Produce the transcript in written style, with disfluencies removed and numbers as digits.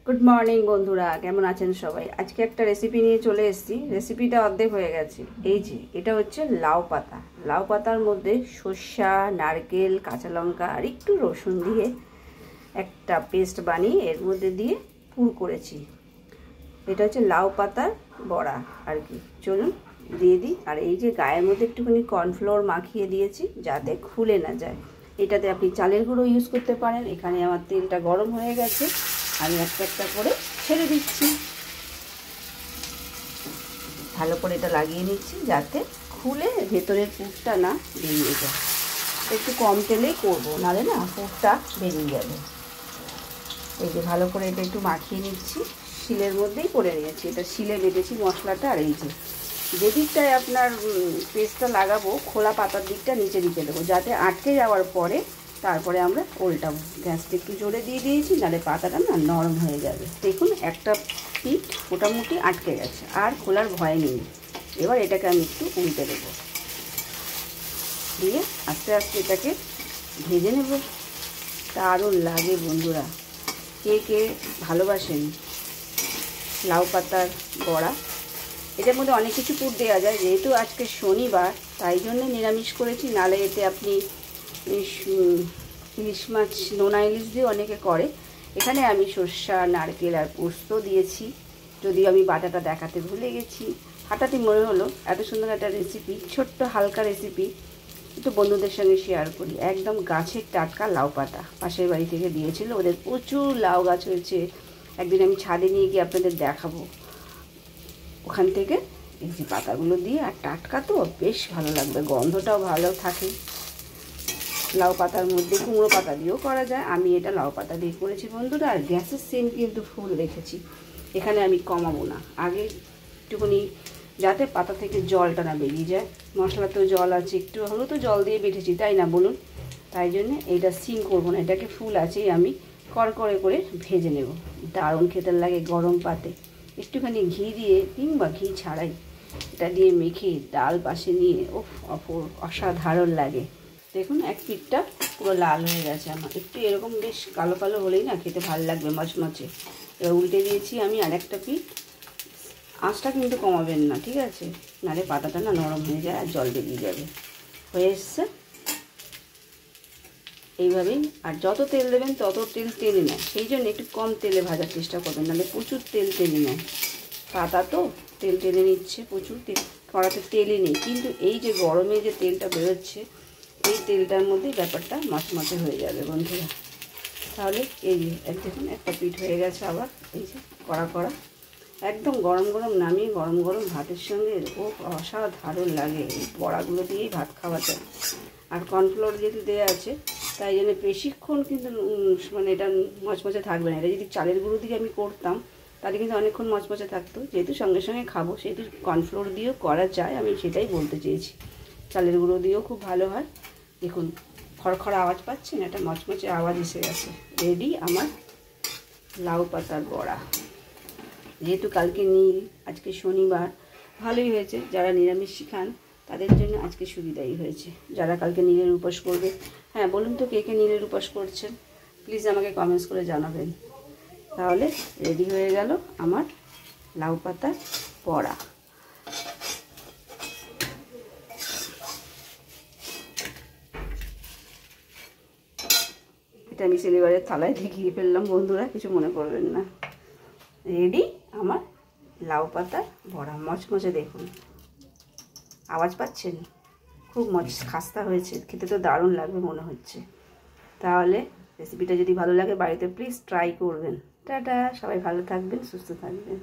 Good morning বন্ধুরা, কেমন আছেন সবাই? আজকে একটা রেসিপি নিয়ে চলে এসেছি। রেসিপিটা অর্ধেক হয়ে গেছে। এই যে এটা হচ্ছে লাউ পাতা। লাউ পাতার মধ্যে সর্ষা, নারকেল, কাঁচা লঙ্কা আর একটু রসুন দিয়ে একটা পেস্ট বানিয়ে এর মধ্যে দিয়ে পুর করেছি। এটা হচ্ছে লাউ পাতার বড়া আর কি। চলুন দিয়ে দিই। আর এই যে গায়ের মধ্যে একটুখানি কর্নফ্লোর মাখিয়ে দিয়েছি যাতে খুলে না যায়। এটাতে আপনি চালের গুঁড়ো ইউজ করতে পারেন। এখানে আমার তেলটা গরম হয়ে গেছে, আমি একটা একটা করে ছেড়ে দিচ্ছি। ভালো করে এটা লাগিয়ে নিচ্ছি যাতে খুলে ভেতরের পুরটা না বেরিয়ে যায়। একটু কম তেলেই করবো, নাহলে না পুরটা বেরিয়ে যাবে। এই যে ভালো করে এটা একটু মাখিয়ে নিচ্ছি। শিলের মধ্যেই করে নিয়েছি, এটা শিলে বেটেছি মশলাটা। আর এই যে দিকটায় আপনার পেস্টটা লাগাবো, খোলা পাতার দিকটা নিচে দিকে দেবো যাতে আটকে যাওয়ার পরে তারপরে আমরা উল্টাবো। গ্যাসটা একটু জোরে দিয়ে দিয়েছি, নাহলে পাতাটা না নরম হয়ে যাবে। দেখুন একটা পিঠ মোটামুটি আটকে গেছে, আর খোলার ভয় নেই। এবার এটাকে আমি একটু উল্টে দেবো, দিয়ে আস্তে আস্তে এটাকে ভেজে নেব। দারুণ লাগে বন্ধুরা। কে কে ভালোবাসেন লাউ পাতার বড়া? এটার মধ্যে অনেক কিছু পুর দেওয়া যায়, যেহেতু আজকে শনিবার তাই জন্য নিরামিষ করেছি। নালে এতে আপনি ইলিশ মাছ, নোনা ইলিশ দিয়ে অনেকে করে। এখানে আমি সর্ষা, নারকেল আর পোস্ত দিয়েছি। যদিও আমি বাটাটা দেখাতে ভুলে গেছি, হঠাৎই মনে হলো এত সুন্দর একটা রেসিপি, ছোট্ট হালকা রেসিপি একটু বন্ধুদের সঙ্গে শেয়ার করি। একদম গাছের টাটকা লাউ পাতা, পাশের বাড়ি থেকে দিয়েছিল। ওদের প্রচুর লাউ গাছ হয়েছে। একদিন আমি ছাদে নিয়ে গিয়ে আপনাদের দেখাবো। ওখান থেকে এই যে পাতাগুলো দিয়ে, আর টাটকা তো বেশ ভালো লাগবে, গন্ধটাও ভালো থাকে। লাউ পাতার মধ্যে কুমড়ো পাতা দিয়েও করা যায়, আমি এটা লাউ পাতা দিয়ে করেছি বন্ধুরা। আর গ্যাসের সেম কিন্তু ফুল রেখেছি। এখানে আমি কমাবো না, আগে একটুখানি যাতে পাতা থেকে জলটা না বেরিয়ে যায়। মশলাতেও জল আছে, একটু হলেও তো জল দিয়ে বেটেছি, তাই না বলুন? তাই জন্যে এইটা সিম করবো না, এটাকে ফুল আছেই আমি কড়কড়ে করে ভেজে নেব। দারুণ খেতে লাগে গরম পাতে। একটুখানি ঘি দিয়ে কিংবা ঘি ছাড়াই এটা দিয়ে মেখে ডাল পাশে নিয়ে অসাধারণ লাগে। দেখুন এক পিঠটা পুরো লাল হয়ে গেছে আমার। একটু এরকম বেশ কালো কালো হলেই না খেতে ভালো লাগবে, মচমচে। এবার উল্টে দিয়েছি আমি আর একটা পিঠ। আঁচটা কিন্তু কমাবেন না, ঠিক আছে? নাহলে পাতাটা না নরম হয়ে যায় আর জল বেরিয়ে যাবে। হয়ে এসছে এইভাবেই। আর যত তেল দেবেন তত তেল টেনে নেয়, সেই জন্য একটু কম তেলে ভাজার চেষ্টা করবেন, নাহলে প্রচুর তেল টেনে নেয়। পাতা তো তেল টেনে নিচ্ছে প্রচুর। তেল কড়াতে তেলই নেই, কিন্তু এই যে গরমে যে তেলটা বেরোচ্ছে, এই তেলটার মধ্যেই ব্যাপারটা মচমচে হয়ে যাবে বন্ধুরা। তাহলে এই যে দেখুন একটা পিঠ হয়ে গেছে আবার। এই যে কড়া কড়া একদম গরম গরম নামিয়ে গরম গরম ভাতের সঙ্গে অসাধারণ লাগে। এই বড়াগুলো দিয়েই ভাত খাওয়া যায়। আর কর্নফ্লোর যেহেতু দেওয়া আছে তাই জন্য বেশিক্ষণ কিন্তু মানে এটা মচমচে থাকবে না। এটা যদি চালের গুঁড়ো দিয়ে আমি করতাম তাহলে কিন্তু অনেকক্ষণ মচমচে থাকতো। যেহেতু সঙ্গে সঙ্গে খাবো, সেহেতু কর্নফ্লোর দিয়েও করা যায়, আমি সেটাই বলতে চেয়েছি। চালের গুঁড়ো দিয়েও খুব ভালো হয়। দেখুন খড়খড় আওয়াজ পাচ্ছেন, একটা মচমচে আওয়াজ এসে গেছে। রেডি আমার লাউ পাতার বড়া। যেহেতু কালকে নীল, আজকে শনিবার, ভালোই হয়েছে। যারা নিরামিষ খান তাদের জন্য আজকে সুবিধাই হয়েছে। যারা কালকে নীলের উপোস করবে, হ্যাঁ বলুন তো কে কে নীলের উপোস করছেন, প্লিজ আমাকে কমেন্টস করে জানাবেন। তাহলে রেডি হয়ে গেল আমার লাউ পাতার বড়া। এটা আমি সিলিভারের থালায় দেখিয়ে ফেললাম বন্ধুরা, কিছু মনে করবেন না। রেডি আমার লাউ পাতার বড়া, মচমচে। দেখুন আওয়াজ পাচ্ছেন, খুব খাস্তা হয়েছে, খেতে তো দারুণ লাগবে মনে হচ্ছে। তাহলে রেসিপিটা যদি ভালো লাগে বাড়িতে প্লিজ ট্রাই করবেন। টাটা, সবাই ভালো থাকবেন, সুস্থ থাকবেন।